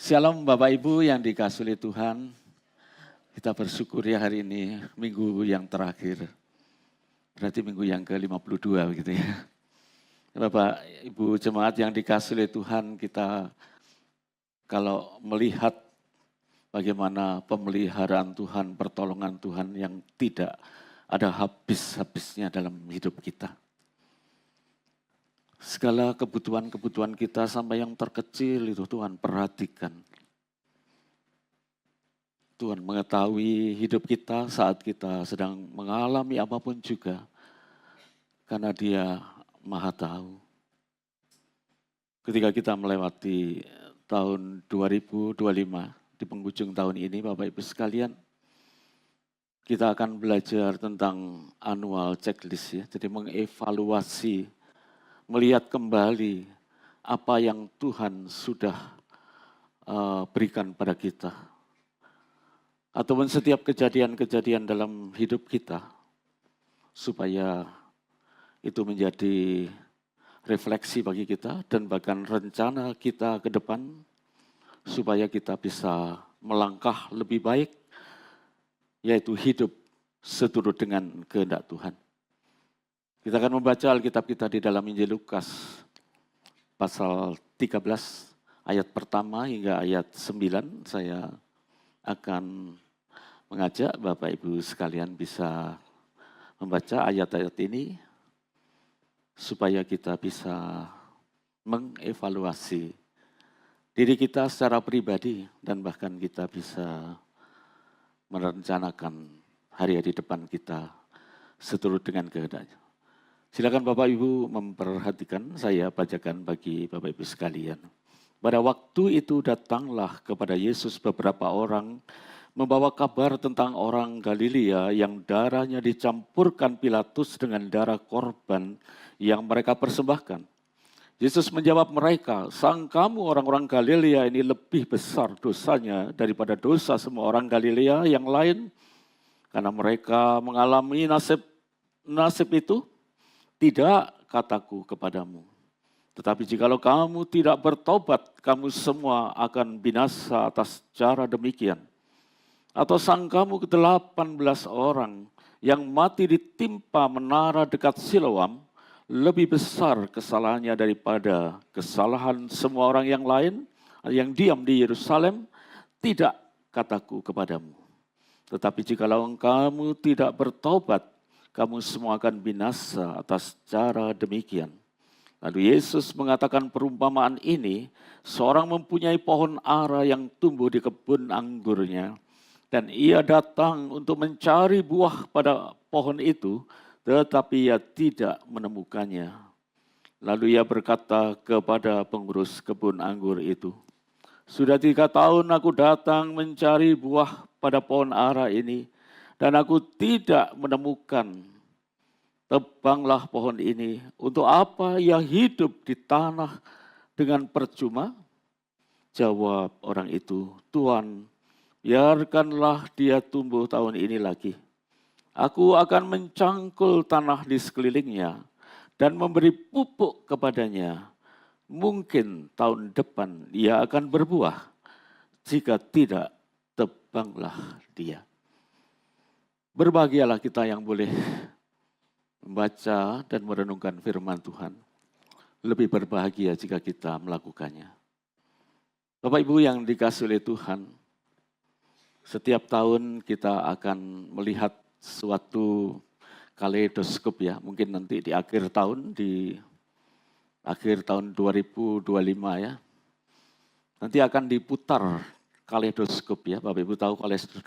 Shalom Bapak Ibu yang dikasihi oleh Tuhan. Kita bersyukur ya hari ini minggu yang terakhir. Berarti minggu yang ke-52 begitu ya. Bapak Ibu jemaat yang dikasihi oleh Tuhan, kita kalau melihat bagaimana pemeliharaan Tuhan, pertolongan Tuhan yang tidak ada habis-habisnya dalam hidup kita. Segala kebutuhan-kebutuhan kita sampai yang terkecil itu Tuhan perhatikan. Tuhan mengetahui hidup kita saat kita sedang mengalami apapun juga. Karena Dia Maha Tahu. Ketika kita melewati tahun 2025, di penghujung tahun ini Bapak Ibu sekalian, kita akan belajar tentang annual checklist ya. Jadi mengevaluasi, melihat kembali apa yang Tuhan sudah berikan pada kita. Ataupun setiap kejadian-kejadian dalam hidup kita, supaya itu menjadi refleksi bagi kita dan bahkan rencana kita ke depan, supaya kita bisa melangkah lebih baik, yaitu hidup seturut dengan kehendak Tuhan. Kita akan membaca Alkitab kita di dalam Injil Lukas, pasal 13, ayat pertama hingga ayat 9. Saya akan mengajak Bapak Ibu sekalian bisa membaca ayat-ayat ini, supaya kita bisa mengevaluasi diri kita secara pribadi dan bahkan kita bisa merencanakan hari-hari depan kita seturut dengan kehendaknya. Silakan Bapak Ibu memperhatikan, saya bacakan bagi Bapak Ibu sekalian. Pada waktu itu datanglah kepada Yesus beberapa orang membawa kabar tentang orang Galilea yang darahnya dicampurkan Pilatus dengan darah korban yang mereka persembahkan. Yesus menjawab mereka, "Sangkamu orang-orang Galilea ini lebih besar dosanya daripada dosa semua orang Galilea yang lain? Karena mereka mengalami nasib itu? Tidak, kataku kepadamu. Tetapi jikalau kamu tidak bertobat, kamu semua akan binasa atas cara demikian. Atau sangkamu ke-18 orang yang mati ditimpa menara dekat Siloam, lebih besar kesalahannya daripada kesalahan semua orang yang lain yang diam di Yerusalem? Tidak, kataku kepadamu. Tetapi jikalau kamu tidak bertobat, kamu semua akan binasa atas cara demikian." Lalu Yesus mengatakan perumpamaan ini, seorang mempunyai pohon ara yang tumbuh di kebun anggurnya, dan ia datang untuk mencari buah pada pohon itu, tetapi ia tidak menemukannya. Lalu ia berkata kepada pengurus kebun anggur itu, "Sudah 3 tahun aku datang mencari buah pada pohon ara ini, dan aku tidak menemukan. Tebanglah pohon ini. Untuk apa ia hidup di tanah dengan percuma?" Jawab orang itu, "Tuhan, biarkanlah dia tumbuh tahun ini lagi. Aku akan mencangkul tanah di sekelilingnya dan memberi pupuk kepadanya. Mungkin tahun depan ia akan berbuah. Jika tidak, tebanglah dia." Berbahagialah kita yang boleh membaca dan merenungkan firman Tuhan. Lebih berbahagia jika kita melakukannya. Bapak Ibu yang dikasihi oleh Tuhan, setiap tahun kita akan melihat suatu kaleidoskop ya, mungkin nanti di akhir tahun 2025 ya. Nanti akan diputar kaleidoskop ya, Bapak Ibu tahu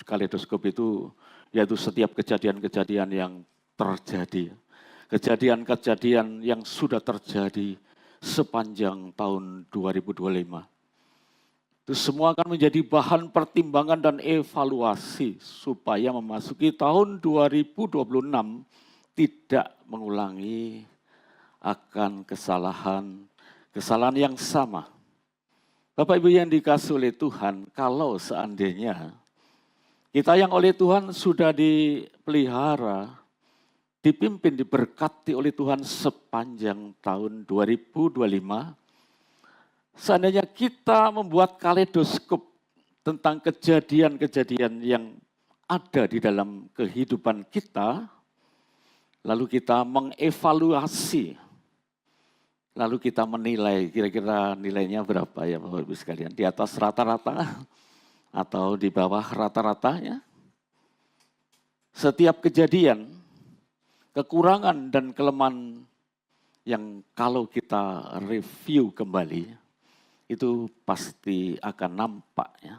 kaleidoskop itu yaitu setiap kejadian-kejadian yang terjadi. Kejadian-kejadian yang sudah terjadi sepanjang tahun 2025. Itu semua akan menjadi bahan pertimbangan dan evaluasi supaya memasuki tahun 2026 tidak mengulangi akan kesalahan yang sama. Bapak Ibu yang dikasihi oleh Tuhan, kalau seandainya kita yang oleh Tuhan sudah dipelihara, dipimpin, diberkati oleh Tuhan sepanjang tahun 2025, Seandainya kita membuat kaleidoskop tentang kejadian-kejadian yang ada di dalam kehidupan kita, lalu kita mengevaluasi, lalu kita menilai kira-kira nilainya berapa ya Bapak Ibu sekalian, di atas rata-rata atau di bawah rata-ratanya. Setiap kejadian, kekurangan dan kelemahan yang kalau kita review kembali, itu pasti akan nampak ya.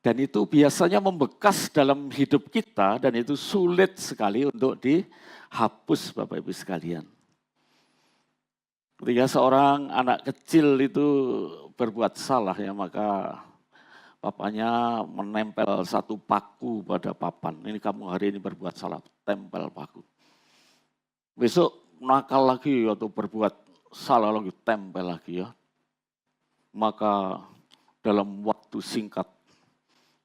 Dan itu biasanya membekas dalam hidup kita dan itu sulit sekali untuk dihapus Bapak Ibu sekalian. Ketika seorang anak kecil itu berbuat salah ya, maka papanya menempel satu paku pada papan. Ini kamu hari ini berbuat salah, tempel paku. Besok nakal lagi atau berbuat salah lagi, tempel lagi ya. Maka dalam waktu singkat,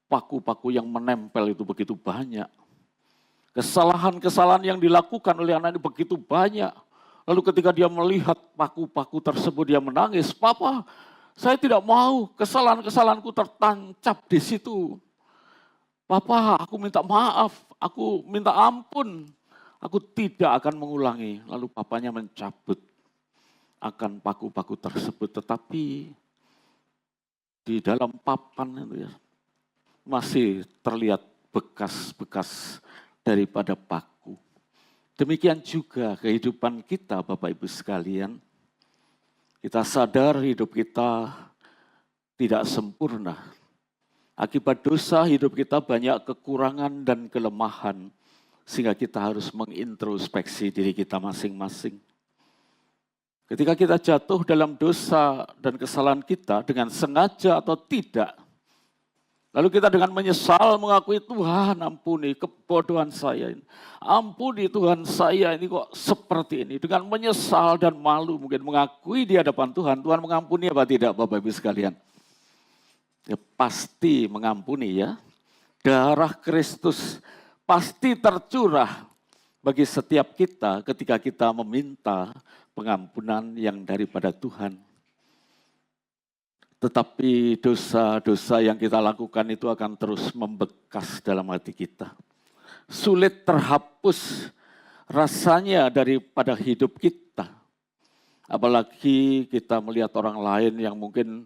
paku-paku yang menempel itu begitu banyak. Kesalahan-kesalahan yang dilakukan oleh anak ini begitu banyak. Lalu ketika dia melihat paku-paku tersebut, dia menangis. Papa, saya tidak mau kesalahan-kesalahanku tertancap di situ. Papa, aku minta maaf, aku minta ampun. Aku tidak akan mengulangi. Lalu papanya mencabut akan paku-paku tersebut. Tetapi di dalam papan itu ya, masih terlihat bekas-bekas daripada paku. Demikian juga kehidupan kita Bapak Ibu sekalian. Kita sadar hidup kita tidak sempurna. Akibat dosa hidup kita banyak kekurangan dan kelemahan. Sehingga kita harus mengintrospeksi diri kita masing-masing. Ketika kita jatuh dalam dosa dan kesalahan kita dengan sengaja atau tidak, lalu kita dengan menyesal mengakui Tuhan ampuni kebodohan saya ini. Ampuni Tuhan saya ini kok seperti ini. Dengan menyesal dan malu mungkin mengakui di hadapan Tuhan. Tuhan mengampuni apa tidak Bapak Ibu sekalian? Ya, pasti mengampuni ya. Darah Kristus pasti tercurah bagi setiap kita ketika kita meminta pengampunan yang daripada Tuhan. Tetapi dosa-dosa yang kita lakukan itu akan terus membekas dalam hati kita. Sulit terhapus rasanya daripada hidup kita. Apalagi kita melihat orang lain yang mungkin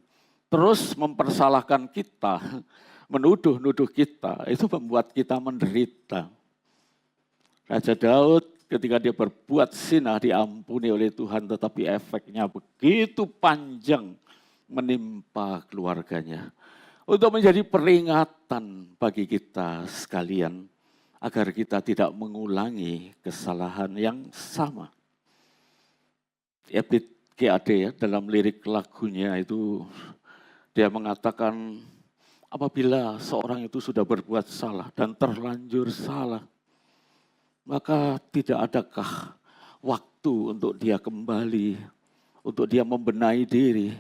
terus mempersalahkan kita, menuduh-nuduh kita, itu membuat kita menderita. Raja Daud ketika dia berbuat zina diampuni oleh Tuhan, tetapi efeknya begitu panjang menimpa keluarganya. Untuk menjadi peringatan bagi kita sekalian, agar kita tidak mengulangi kesalahan yang sama. David GAD ya, dalam lirik lagunya itu, dia mengatakan, apabila seorang itu sudah berbuat salah dan terlanjur salah, maka tidak adakah waktu untuk dia kembali, untuk dia membenahi diri,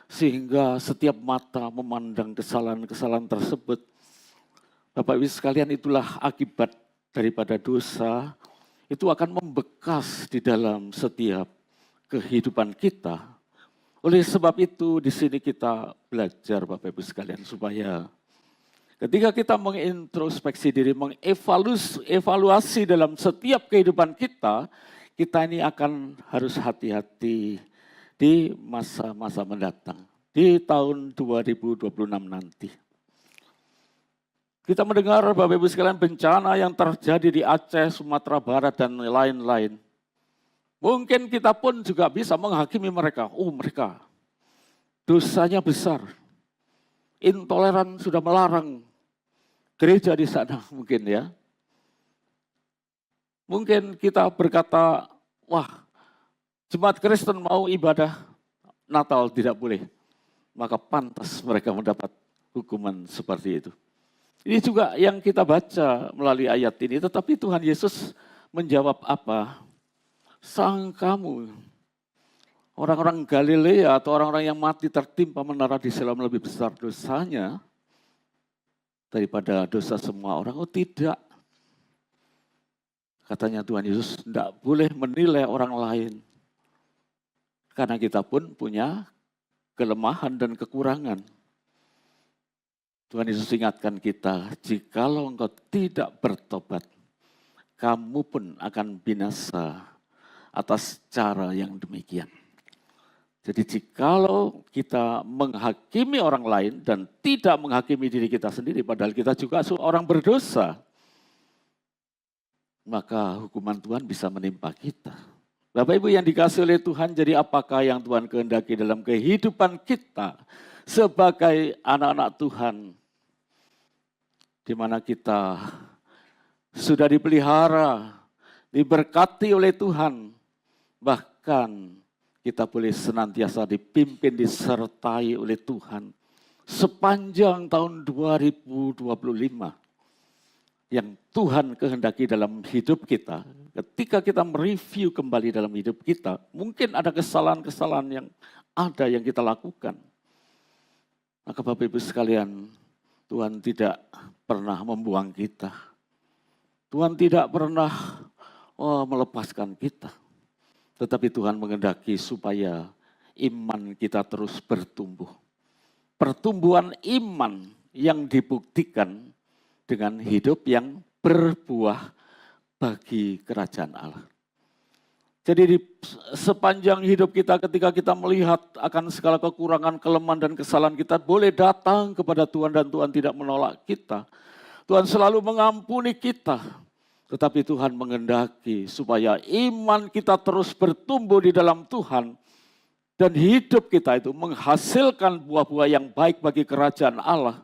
sehingga setiap mata memandang kesalahan-kesalahan tersebut. Bapak Ibu sekalian, itulah akibat daripada dosa, itu akan membekas di dalam setiap kehidupan kita. Oleh sebab itu di sini kita belajar Bapak Ibu sekalian supaya ketika kita mengintrospeksi diri, mengevaluasi dalam setiap kehidupan kita, kita ini akan harus hati-hati di masa-masa mendatang, di tahun 2026 nanti. Kita mendengar Bapak Ibu sekalian bencana yang terjadi di Aceh, Sumatera Barat, dan lain-lain. Mungkin kita pun juga bisa menghakimi mereka. Oh, mereka dosanya besar. Intoleran sudah melarang gereja di sana mungkin ya. Mungkin kita berkata, wah, jemaat Kristen mau ibadah Natal tidak boleh. Maka pantas mereka mendapat hukuman seperti itu. Ini juga yang kita baca melalui ayat ini. Tetapi Tuhan Yesus menjawab apa? Sangkamu, orang-orang Galilea atau orang-orang yang mati tertimpa menara di Siloam lebih besar dosanya daripada dosa semua orang? Oh tidak. Katanya Tuhan Yesus tidak boleh menilai orang lain. Karena kita pun punya kelemahan dan kekurangan. Tuhan Yesus ingatkan kita, jikalau engkau tidak bertobat, kamu pun akan binasa atas cara yang demikian. Jadi jikalau kita menghakimi orang lain dan tidak menghakimi diri kita sendiri, padahal kita juga orang berdosa, maka hukuman Tuhan bisa menimpa kita. Bapak Ibu yang dikasihi oleh Tuhan, jadi apakah yang Tuhan kehendaki dalam kehidupan kita sebagai anak-anak Tuhan, di mana kita sudah dipelihara, diberkati oleh Tuhan, bahkan kita boleh senantiasa dipimpin, disertai oleh Tuhan sepanjang tahun 2025 yang Tuhan kehendaki dalam hidup kita. Ketika kita mereview kembali dalam hidup kita, mungkin ada kesalahan-kesalahan yang ada yang kita lakukan. Maka Bapak Ibu sekalian, Tuhan tidak pernah membuang kita. Tuhan tidak pernah melepaskan kita. Tetapi Tuhan mengendaki supaya iman kita terus bertumbuh. Pertumbuhan iman yang dibuktikan dengan hidup yang berbuah bagi kerajaan Allah. Jadi di sepanjang hidup kita ketika kita melihat akan segala kekurangan, kelemahan dan kesalahan kita, boleh datang kepada Tuhan dan Tuhan tidak menolak kita. Tuhan selalu mengampuni kita. Tetapi Tuhan mengendaki supaya iman kita terus bertumbuh di dalam Tuhan. Dan hidup kita itu menghasilkan buah-buah yang baik bagi kerajaan Allah.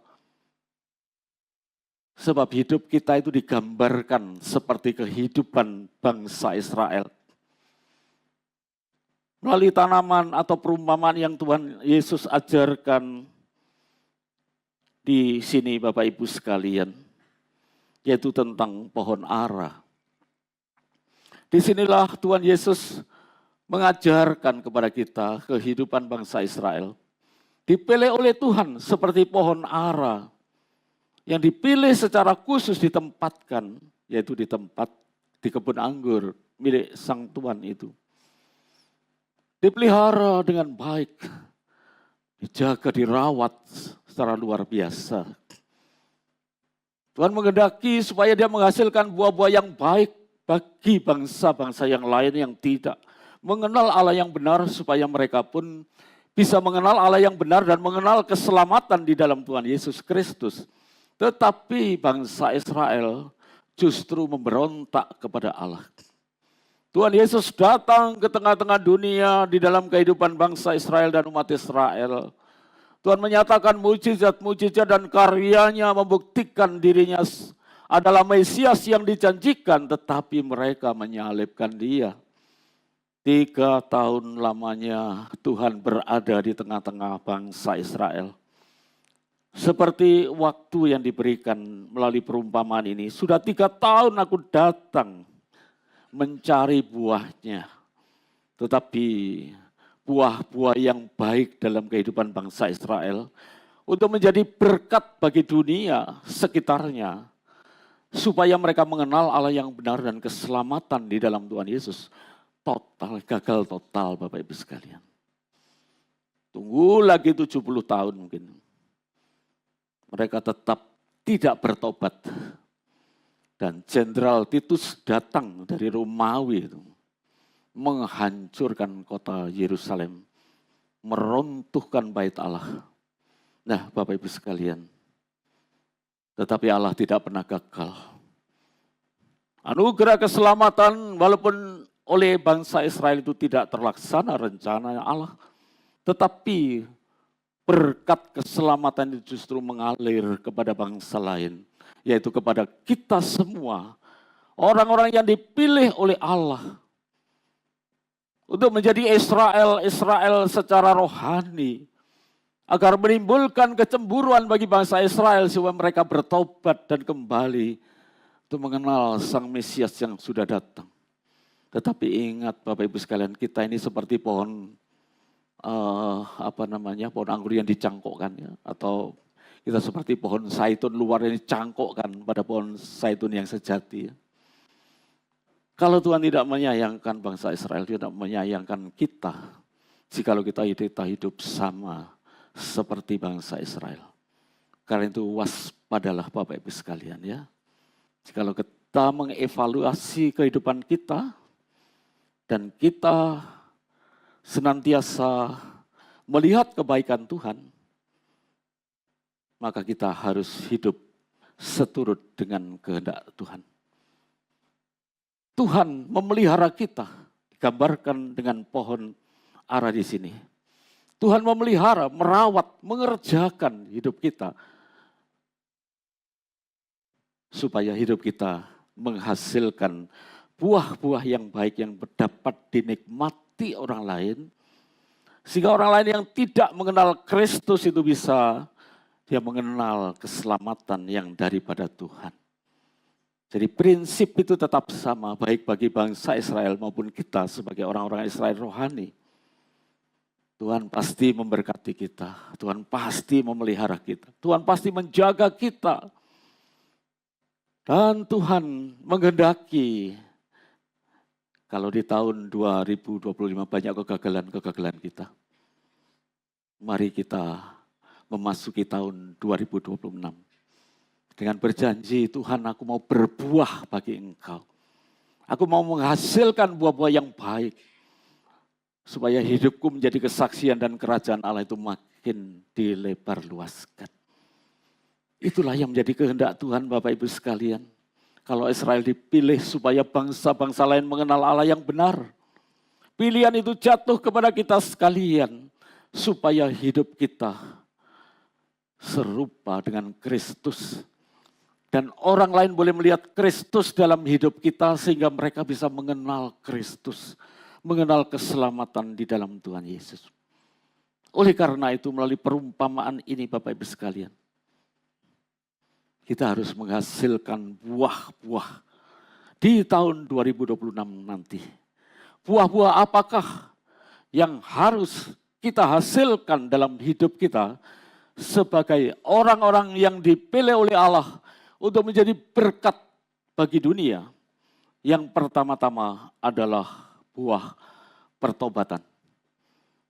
Sebab hidup kita itu digambarkan seperti kehidupan bangsa Israel. Melalui tanaman atau perumpamaan yang Tuhan Yesus ajarkan di sini Bapak Ibu sekalian, yaitu tentang pohon ara. Disinilah Tuhan Yesus mengajarkan kepada kita kehidupan bangsa Israel. Dipilih oleh Tuhan seperti pohon ara yang dipilih secara khusus ditempatkan, yaitu di tempat di kebun anggur milik sang Tuhan itu. Dipelihara dengan baik, dijaga, dirawat secara luar biasa. Tuhan mengendaki supaya dia menghasilkan buah-buah yang baik bagi bangsa-bangsa yang lain yang tidak mengenal Allah yang benar, supaya mereka pun bisa mengenal Allah yang benar dan mengenal keselamatan di dalam Tuhan Yesus Kristus. Tetapi bangsa Israel justru memberontak kepada Allah. Tuhan Yesus datang ke tengah-tengah dunia di dalam kehidupan bangsa Israel dan umat Israel. Tuhan menyatakan mujizat-mujizat dan karyanya membuktikan dirinya adalah Mesias yang dijanjikan, tetapi mereka menyalibkan dia. 3 tahun lamanya Tuhan berada di tengah-tengah bangsa Israel. Seperti waktu yang diberikan melalui perumpamaan ini, sudah 3 tahun aku datang mencari buahnya. Tetapi buah-buah yang baik dalam kehidupan bangsa Israel untuk menjadi berkat bagi dunia sekitarnya, supaya mereka mengenal Allah yang benar dan keselamatan di dalam Tuhan Yesus. Gagal total Bapak Ibu sekalian. Tunggu lagi 70 tahun mungkin. Mereka tetap tidak bertobat. Dan Jenderal Titus datang dari Romawi itu, menghancurkan kota Yerusalem, meruntuhkan bait Allah. Nah Bapak Ibu sekalian, tetapi Allah tidak pernah gagal. Anugerah keselamatan walaupun oleh bangsa Israel itu tidak terlaksana rencana Allah, tetapi berkat keselamatan itu justru mengalir kepada bangsa lain, yaitu kepada kita semua, orang-orang yang dipilih oleh Allah untuk menjadi Israel secara rohani, agar menimbulkan kecemburuan bagi bangsa Israel supaya mereka bertobat dan kembali untuk mengenal Sang Mesias yang sudah datang. Tetapi ingat Bapak Ibu sekalian, kita ini seperti pohon pohon anggur yang dicangkokkan ya, atau kita seperti pohon zaitun luar yang dicangkokkan pada pohon zaitun yang sejati ya. Kalau Tuhan tidak menyayangkan bangsa Israel, tidak menyayangkan kita, jikalau kita hidup sama seperti bangsa Israel. Karena itu waspadalah Bapak Ibu sekalian ya. Jikalau kita mengevaluasi kehidupan kita dan kita senantiasa melihat kebaikan Tuhan, maka kita harus hidup seturut dengan kehendak Tuhan. Tuhan memelihara kita, digambarkan dengan pohon ara di sini. Tuhan memelihara, merawat, mengerjakan hidup kita supaya hidup kita menghasilkan buah-buah yang baik yang dapat dinikmati orang lain, sehingga orang lain yang tidak mengenal Kristus itu bisa dia mengenal keselamatan yang daripada Tuhan. Jadi prinsip itu tetap sama baik bagi bangsa Israel maupun kita sebagai orang-orang Israel rohani. Tuhan pasti memberkati kita, Tuhan pasti memelihara kita, Tuhan pasti menjaga kita. Dan Tuhan menghendaki kalau di tahun 2025 banyak kegagalan-kegagalan kita. Mari kita memasuki tahun 2026. Dengan berjanji, Tuhan aku mau berbuah bagi Engkau. Aku mau menghasilkan buah-buah yang baik. Supaya hidupku menjadi kesaksian dan kerajaan Allah itu makin dilebar luaskan. Itulah yang menjadi kehendak Tuhan Bapak Ibu sekalian. Kalau Israel dipilih supaya bangsa-bangsa lain mengenal Allah yang benar. Pilihan itu jatuh kepada kita sekalian. Supaya hidup kita serupa dengan Kristus. Dan orang lain boleh melihat Kristus dalam hidup kita sehingga mereka bisa mengenal Kristus. Mengenal keselamatan di dalam Tuhan Yesus. Oleh karena itu melalui perumpamaan ini Bapak Ibu sekalian. Kita harus menghasilkan buah-buah di tahun 2026 nanti. Buah-buah apakah yang harus kita hasilkan dalam hidup kita sebagai orang-orang yang dipilih oleh Allah untuk menjadi berkat bagi dunia? Yang pertama-tama adalah buah pertobatan.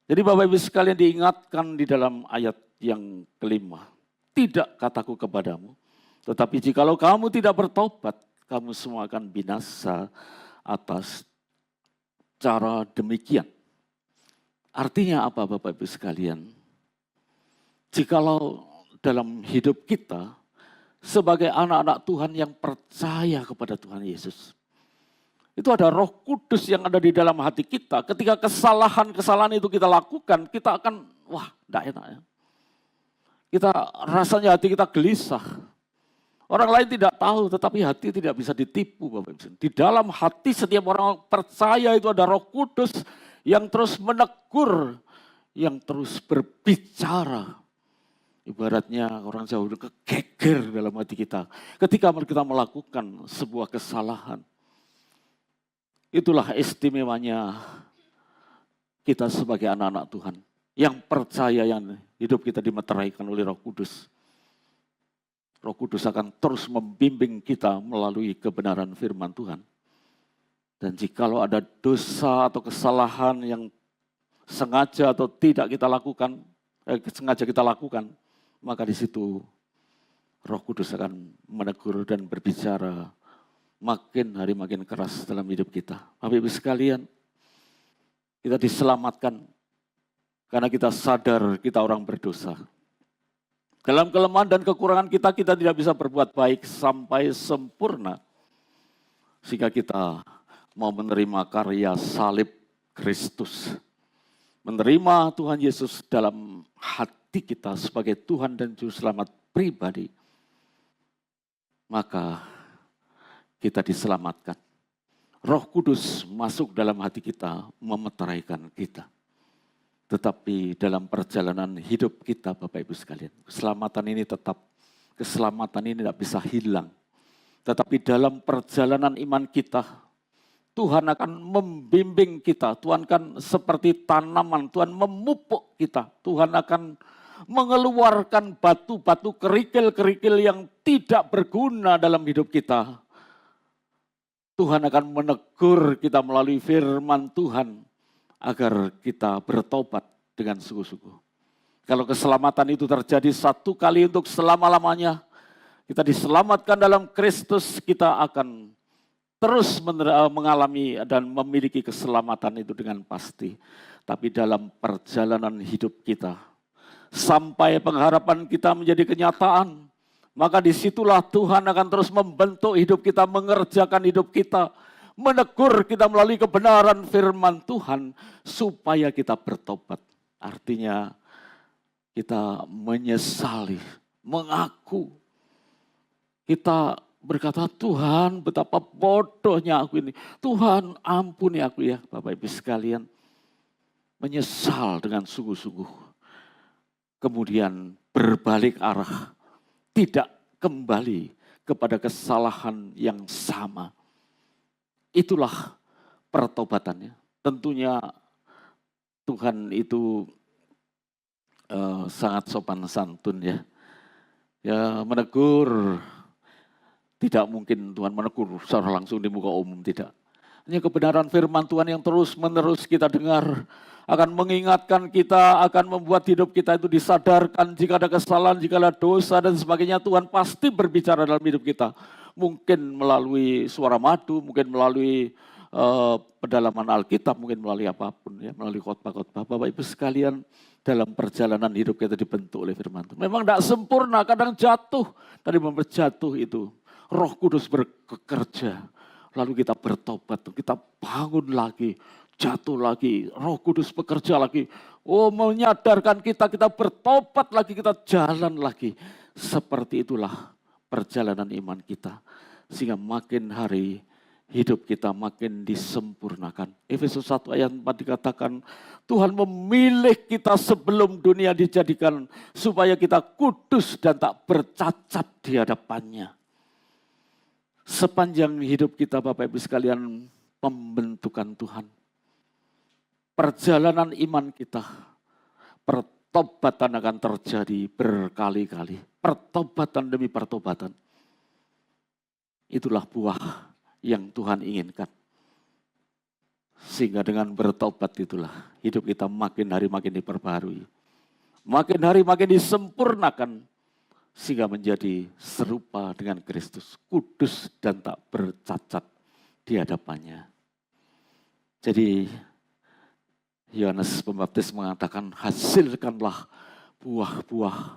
Jadi Bapak Ibu sekalian diingatkan di dalam ayat yang kelima. Tidak kataku kepadamu, tetapi jikalau kamu tidak bertobat, kamu semua akan binasa atas cara demikian. Artinya apa Bapak Ibu sekalian? Jikalau dalam hidup kita sebagai anak-anak Tuhan yang percaya kepada Tuhan Yesus, itu ada Roh Kudus yang ada di dalam hati kita. Ketika kesalahan-kesalahan itu kita lakukan, kita akan, wah, tidak enak ya. Kita rasanya hati kita gelisah. Orang lain tidak tahu, tetapi hati tidak bisa ditipu, Bapak Ibu. Di dalam hati setiap orang percaya itu ada Roh Kudus yang terus menegur, yang terus berbicara. Ibaratnya orang Jawa itu kegeger dalam hati kita. Ketika kita melakukan sebuah kesalahan. Itulah istimewanya kita sebagai anak-anak Tuhan. Yang percaya yang hidup kita dimeteraikan oleh Roh Kudus. Roh Kudus akan terus membimbing kita melalui kebenaran firman Tuhan. Dan jikalau ada dosa atau kesalahan yang sengaja atau tidak kita lakukan, maka di situ Roh Kudus akan menegur dan berbicara makin hari makin keras dalam hidup kita. Bapak Ibu sekalian, kita diselamatkan karena kita sadar kita orang berdosa. Dalam kelemahan dan kekurangan kita tidak bisa berbuat baik sampai sempurna. Sehingga kita mau menerima karya salib Kristus. Menerima Tuhan Yesus dalam hati kita sebagai Tuhan dan Juru Selamat pribadi. Maka kita diselamatkan. Roh Kudus masuk dalam hati kita, memeteraikan kita. Tetapi dalam perjalanan hidup kita Bapak Ibu sekalian, keselamatan ini tidak bisa hilang. Tetapi dalam perjalanan iman kita, Tuhan akan membimbing kita. Tuhan akan seperti tanaman, Tuhan memupuk kita. Tuhan akan mengeluarkan batu-batu kerikil-kerikil yang tidak berguna dalam hidup kita. Tuhan akan menegur kita melalui firman Tuhan. agar kita bertobat dengan sungguh-sungguh. Kalau keselamatan itu terjadi satu kali untuk selama-lamanya, kita diselamatkan dalam Kristus, kita akan terus mengalami dan memiliki keselamatan itu dengan pasti. Tapi dalam perjalanan hidup kita, sampai pengharapan kita menjadi kenyataan, maka disitulah Tuhan akan terus membentuk hidup kita, mengerjakan hidup kita, menegur kita melalui kebenaran firman Tuhan, supaya kita bertobat. Artinya kita menyesali, mengaku. Kita berkata, Tuhan betapa bodohnya aku ini. Tuhan ampuni aku ya Bapak Ibu sekalian. Menyesal dengan sungguh-sungguh. Kemudian berbalik arah. Tidak kembali kepada kesalahan yang sama. Itulah pertobatannya. Tentunya Tuhan itu sangat sopan santun ya. Ya menegur. Tidak mungkin Tuhan menegur secara langsung di muka umum, tidak. Hanya kebenaran firman Tuhan yang terus-menerus kita dengar, akan mengingatkan kita, akan membuat hidup kita itu disadarkan jika ada kesalahan, jika ada dosa dan sebagainya. Tuhan pasti berbicara dalam hidup kita. Mungkin melalui suara madu, mungkin melalui pedalaman Alkitab, mungkin melalui apapun, ya, melalui khotbah-khotbah. Bapak Ibu sekalian, dalam perjalanan hidup kita dibentuk oleh firman Tuhan. Memang tidak sempurna, kadang jatuh. Dari jatuh itu, Roh Kudus bekerja, lalu kita bertobat, kita bangun lagi, jatuh lagi, Roh Kudus bekerja lagi. Oh, menyadarkan kita bertobat lagi, kita jalan lagi. Seperti itulah perjalanan iman kita. Sehingga makin hari hidup kita makin disempurnakan. Efesus 1 ayat 4 dikatakan, Tuhan memilih kita sebelum dunia dijadikan, supaya kita kudus dan tak bercacat di hadapannya. Sepanjang hidup kita Bapak Ibu sekalian, pembentukan Tuhan. Perjalanan iman kita, pertobatan akan terjadi berkali-kali. Pertobatan demi pertobatan. Itulah buah yang Tuhan inginkan. Sehingga dengan bertobat itulah hidup kita makin hari makin diperbarui. Makin hari makin disempurnakan. Sehingga menjadi serupa dengan Kristus, kudus dan tak bercacat di hadapannya. Jadi Yohanes Pembaptis mengatakan, hasilkanlah buah-buah,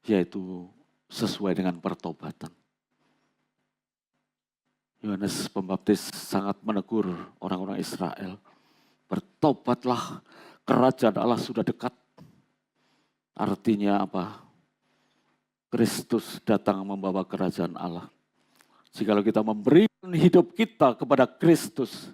yaitu sesuai dengan pertobatan. Yohanes Pembaptis sangat menegur orang-orang Israel, bertobatlah, kerajaan Allah sudah dekat. Artinya apa? Kristus datang membawa kerajaan Allah. Jikalau kita memberikan hidup kita kepada Kristus,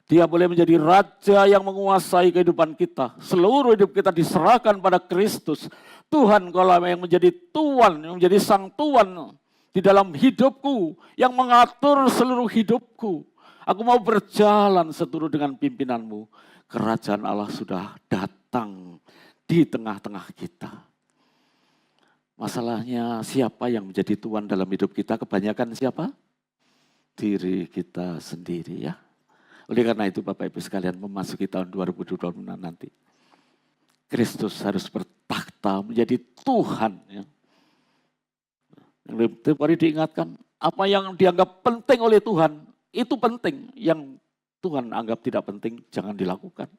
Dia boleh menjadi raja yang menguasai kehidupan kita. Seluruh hidup kita diserahkan pada Kristus. Tuhan kalau yang menjadi Tuhan, yang menjadi Sang Tuhan di dalam hidupku, yang mengatur seluruh hidupku. Aku mau berjalan seturut dengan pimpinanmu. Kerajaan Allah sudah datang di tengah-tengah kita. Masalahnya siapa yang menjadi Tuhan dalam hidup kita? Kebanyakan siapa? Diri kita sendiri ya. Oleh karena itu Bapak Ibu sekalian, memasuki tahun 2026 nanti, Kristus harus bertakhta menjadi Tuhan. Ya. Yang tiap hari diingatkan, apa yang dianggap penting oleh Tuhan, itu penting. Yang Tuhan anggap tidak penting, jangan dilakukan.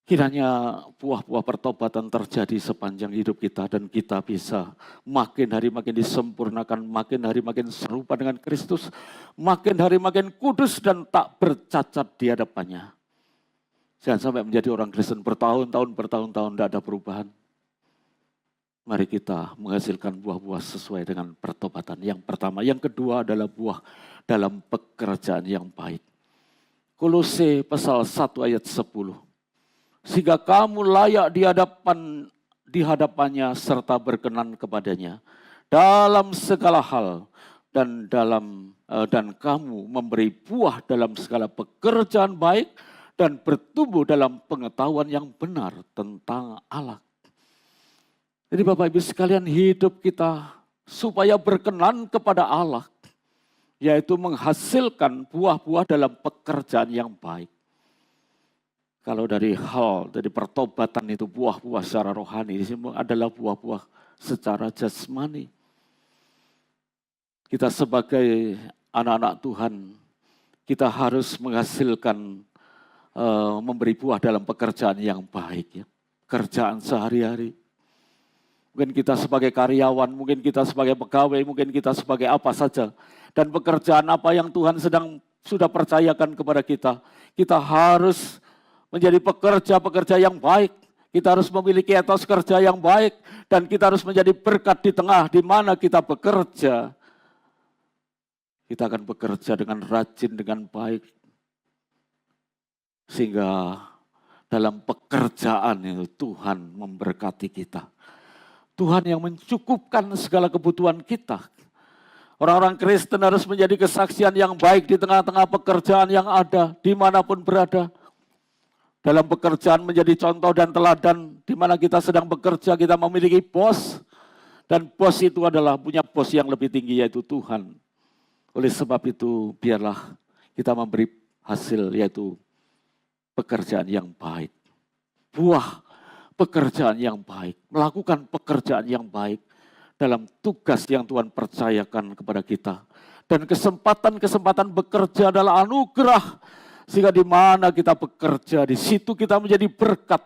Kiranya buah-buah pertobatan terjadi sepanjang hidup kita dan kita bisa makin hari makin disempurnakan, makin hari makin serupa dengan Kristus, makin hari makin kudus dan tak bercacat di hadapannya. Jangan sampai menjadi orang Kristen bertahun-tahun tidak ada perubahan. Mari kita menghasilkan buah-buah sesuai dengan pertobatan. Yang pertama, yang kedua adalah buah dalam pekerjaan yang baik. Kolose pasal 1 ayat 10. Sehingga kamu layak di hadapannya serta berkenan kepadanya dalam segala hal dan kamu memberi buah dalam segala pekerjaan baik dan bertumbuh dalam pengetahuan yang benar tentang Allah. Jadi Bapak Ibu sekalian, hidup kita supaya berkenan kepada Allah, yaitu menghasilkan buah-buah dalam pekerjaan yang baik. Kalau dari pertobatan itu buah-buah secara rohani, semua adalah buah-buah secara jasmani. Kita sebagai anak-anak Tuhan, kita harus menghasilkan, memberi buah dalam pekerjaan yang baik, ya. Kerjaan sehari-hari. Mungkin kita sebagai karyawan, mungkin kita sebagai pegawai, mungkin kita sebagai apa saja. Dan pekerjaan apa yang Tuhan sudah percayakan kepada kita, kita harus menjadi pekerja-pekerja yang baik. Kita harus memiliki etos kerja yang baik. Dan kita harus menjadi berkat di tengah di mana kita bekerja. Kita akan bekerja dengan rajin, dengan baik. Sehingga dalam pekerjaan itu Tuhan memberkati kita. Tuhan yang mencukupkan segala kebutuhan kita. Orang-orang Kristen harus menjadi kesaksian yang baik di tengah-tengah pekerjaan yang ada, dimanapun berada. Dalam pekerjaan menjadi contoh dan teladan, di mana kita sedang bekerja, kita memiliki bos. Dan bos itu adalah punya bos yang lebih tinggi, yaitu Tuhan. Oleh sebab itu, biarlah kita memberi hasil, yaitu pekerjaan yang baik. Buah pekerjaan yang baik. Melakukan pekerjaan yang baik dalam tugas yang Tuhan percayakan kepada kita. Dan kesempatan-kesempatan bekerja adalah anugerah. Sehingga di mana kita bekerja, di situ kita menjadi berkat.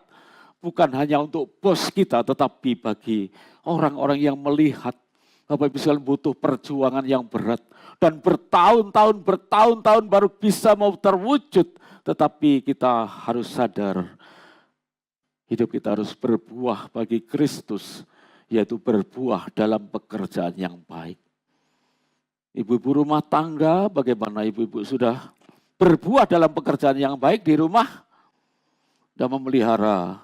Bukan hanya untuk bos kita, tetapi bagi orang-orang yang melihat. Bapak Ibu sekalian, butuh perjuangan yang berat. Dan bertahun-tahun baru bisa mau terwujud. Tetapi kita harus sadar, hidup kita harus berbuah bagi Kristus, yaitu berbuah dalam pekerjaan yang baik. Ibu-ibu rumah tangga, bagaimana ibu-ibu sudah berbuah dalam pekerjaan yang baik di rumah dan memelihara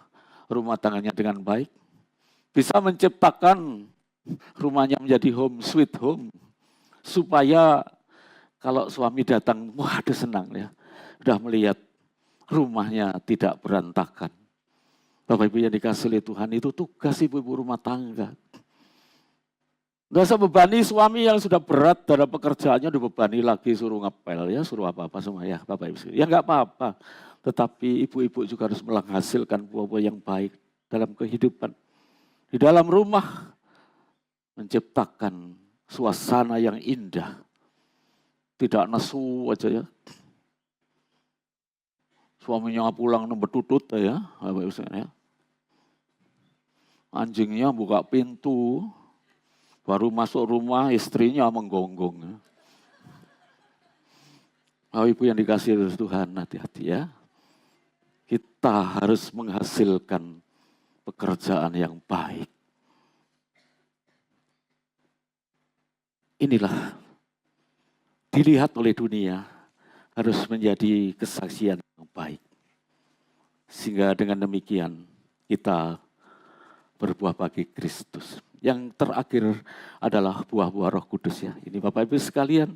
rumah tangganya dengan baik? Bisa menciptakan rumahnya menjadi home sweet home, supaya kalau suami datang, waduh senang ya, sudah melihat rumahnya tidak berantakan. Bapak Ibu yang dikasihi oleh Tuhan, itu tugas ibu-ibu rumah tangga. Nggak usah bebani suami yang sudah berat dalam pekerjaannya, dibebani lagi suruh ngepel ya, suruh apa-apa semua ya Bapak Ibu. Ya nggak apa-apa, tetapi ibu-ibu juga harus menghasilkan buah-buah yang baik dalam kehidupan. Di dalam rumah, menciptakan suasana yang indah. Tidak nesu aja ya. Suaminya pulang betutut ya, Bapak Ibu ya. Anjingnya buka pintu, baru masuk rumah istrinya menggonggong. Bapak Ibu yang dikasihi oleh Tuhan, hati-hati ya. Kita harus menghasilkan pekerjaan yang baik. Inilah dilihat oleh dunia, harus menjadi kesaksian yang baik. Sehingga dengan demikian kita berbuah bagi Kristus. Yang terakhir adalah buah-buah Roh Kudus ya. Ini Bapak Ibu sekalian,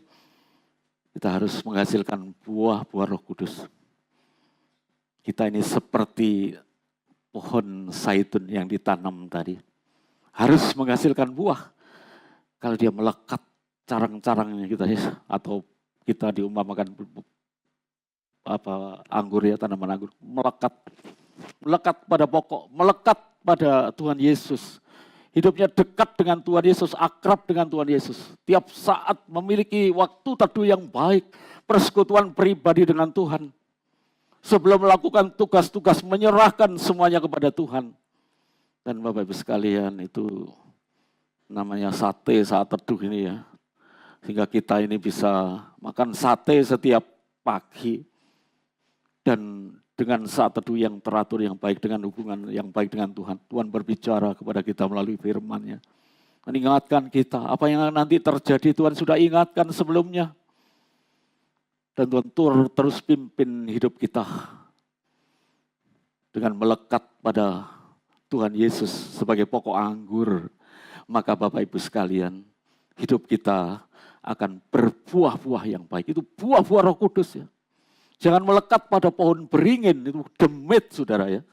kita harus menghasilkan buah-buah Roh Kudus. Kita ini seperti pohon zaitun yang ditanam tadi. Harus menghasilkan buah. Kalau dia melekat carang-carangnya kita ya, atau kita diumpamakan anggur ya, tanaman anggur, melekat pada pokok, melekat pada Tuhan Yesus. Hidupnya dekat dengan Tuhan Yesus, akrab dengan Tuhan Yesus. Tiap saat memiliki waktu teduh yang baik, persekutuan pribadi dengan Tuhan. Sebelum melakukan tugas-tugas, menyerahkan semuanya kepada Tuhan. Dan Bapak Ibu sekalian, itu namanya sate saat teduh ini ya. Sehingga kita ini bisa makan sate setiap pagi. Dan dengan saat teduh yang teratur, yang baik, dengan hubungan yang baik dengan Tuhan. Tuhan berbicara kepada kita melalui firman-Nya. Mengingatkan kita, apa yang nanti terjadi Tuhan sudah ingatkan sebelumnya. Dan Tuhan terus pimpin hidup kita. Dengan melekat pada Tuhan Yesus sebagai pokok anggur. Maka Bapak Ibu sekalian, hidup kita akan berbuah-buah yang baik. Itu buah-buah Roh Kudus ya. Jangan melekat pada pohon beringin, itu demit saudara ya.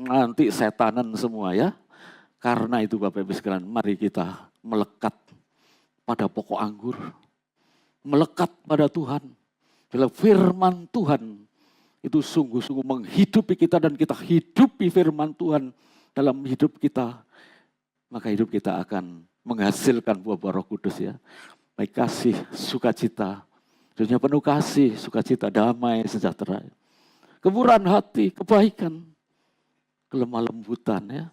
Nanti setanan semua ya. Karena itu Bapak Ibu sekalian, mari kita melekat pada pokok anggur. Melekat pada Tuhan. Bila firman Tuhan itu sungguh-sungguh menghidupi kita dan kita hidupi firman Tuhan dalam hidup kita, maka hidup kita akan menghasilkan buah-buah Roh Kudus ya. Baik kasih, sukacita, hidupnya penuh kasih, sukacita, damai, sejahtera, kemurahan hati, kebaikan, kelemah lembutan ya.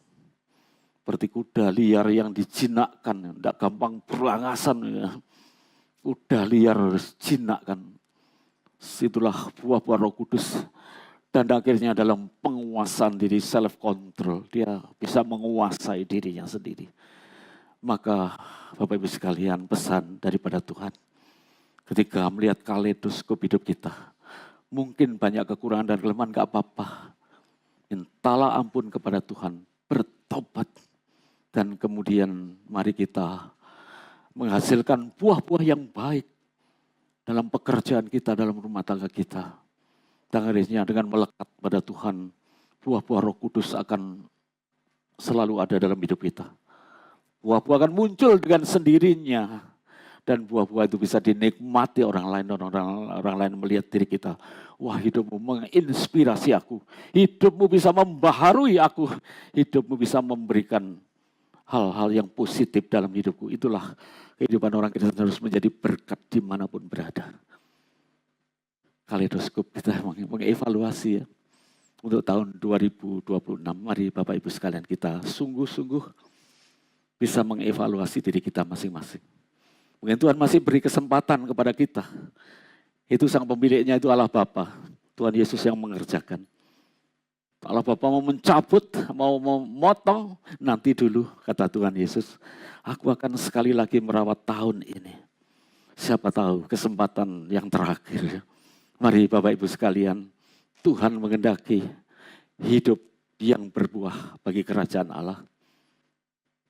Seperti kuda liar yang dijinakkan, tidak gampang berangasan ya. Kuda liar harus jinakkan. Itulah buah-buah Roh Kudus. Dan akhirnya dalam penguasaan diri, self control, dia bisa menguasai dirinya sendiri. Maka Bapak Ibu sekalian, pesan daripada Tuhan, ketika melihat kaleidoskop hidup kita, mungkin banyak kekurangan dan kelemahan, gak apa-apa. Mintalah ampun kepada Tuhan, bertobat, dan kemudian mari kita menghasilkan buah-buah yang baik dalam pekerjaan kita, dalam rumah tangga kita. Dan akhirnya dengan melekat pada Tuhan, buah-buah Roh Kudus akan selalu ada dalam hidup kita. Buah-buah akan muncul dengan sendirinya. Dan buah-buah itu bisa dinikmati orang lain dan orang lain melihat diri kita. Wah, hidupmu menginspirasi aku. Hidupmu bisa membaharui aku. Hidupmu bisa memberikan hal-hal yang positif dalam hidupku. Itulah kehidupan orang Kristen harus menjadi berkat dimanapun berada. Kaleidoskop kita mengevaluasi ya. Untuk tahun 2026, mari Bapak Ibu sekalian kita sungguh-sungguh bisa mengevaluasi diri kita masing-masing. Mungkin Tuhan masih beri kesempatan kepada kita. Itu sang pemiliknya itu Allah Bapa. Tuhan Yesus yang mengerjakan. Allah Bapa mau mencabut, mau memotong, nanti dulu kata Tuhan Yesus. Aku akan sekali lagi merawat tahun ini. Siapa tahu kesempatan yang terakhir. Mari Bapak Ibu sekalian, Tuhan mengendaki hidup yang berbuah bagi kerajaan Allah.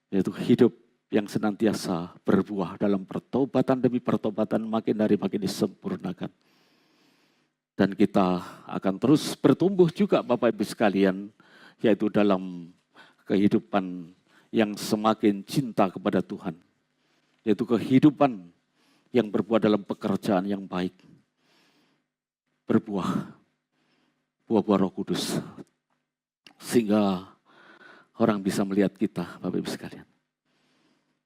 Yaitu hidup yang senantiasa berbuah dalam pertobatan demi pertobatan makin hari makin disempurnakan. Dan kita akan terus bertumbuh juga Bapak Ibu sekalian, yaitu dalam kehidupan yang semakin cinta kepada Tuhan. Yaitu kehidupan yang berbuah dalam pekerjaan yang baik. Berbuah, buah-buah Roh Kudus. Sehingga orang bisa melihat kita Bapak Ibu sekalian.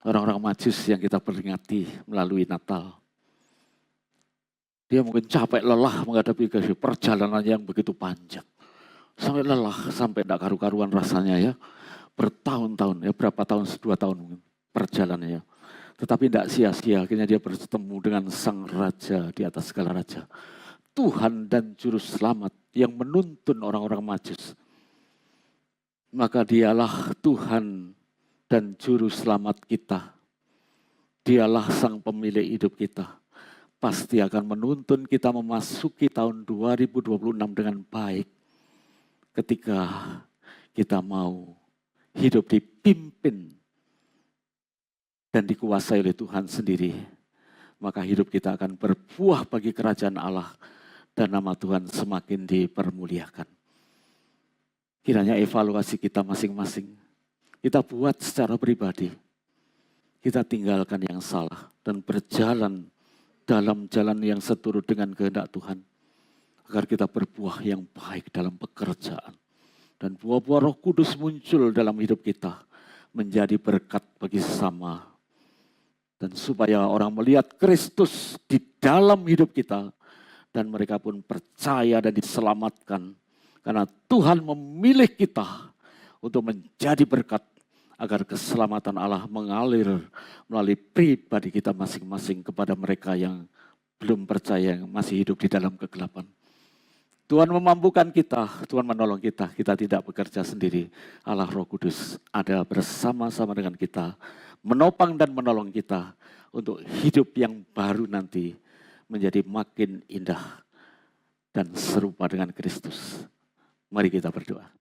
Orang-orang Majus yang kita peringati melalui Natal. Dia mungkin capek lelah menghadapi perjalanan yang begitu panjang. Sampai lelah, sampai tidak karu-karuan rasanya ya. Bertahun-tahun ya, berapa tahun, 2 tahun mungkin perjalanannya. Tetapi tidak sia-sia, akhirnya dia bertemu dengan Sang Raja di atas segala raja. Tuhan dan Juru Selamat yang menuntun orang-orang Majus. Maka dialah Tuhan dan Juru Selamat kita. Dialah Sang Pemilik hidup kita. Pasti akan menuntun kita memasuki tahun 2026 dengan baik. Ketika kita mau hidup dipimpin dan dikuasai oleh Tuhan sendiri. Maka hidup kita akan berbuah bagi kerajaan Allah. Dan nama Tuhan semakin dipermuliakan. Kiranya evaluasi kita masing-masing. Kita buat secara pribadi. Kita tinggalkan yang salah dan berjalan dalam jalan yang seturut dengan kehendak Tuhan. Agar kita berbuah yang baik dalam pekerjaan. Dan buah-buah Roh Kudus muncul dalam hidup kita. Menjadi berkat bagi sesama. Dan supaya orang melihat Kristus di dalam hidup kita. Dan mereka pun percaya dan diselamatkan. Karena Tuhan memilih kita untuk menjadi berkat. Agar keselamatan Allah mengalir melalui pribadi kita masing-masing kepada mereka yang belum percaya, yang masih hidup di dalam kegelapan. Tuhan memampukan kita, Tuhan menolong kita. Kita tidak bekerja sendiri. Allah Roh Kudus ada bersama-sama dengan kita. Menopang dan menolong kita untuk hidup yang baru nanti. Menjadi makin indah dan serupa dengan Kristus. Mari kita berdoa.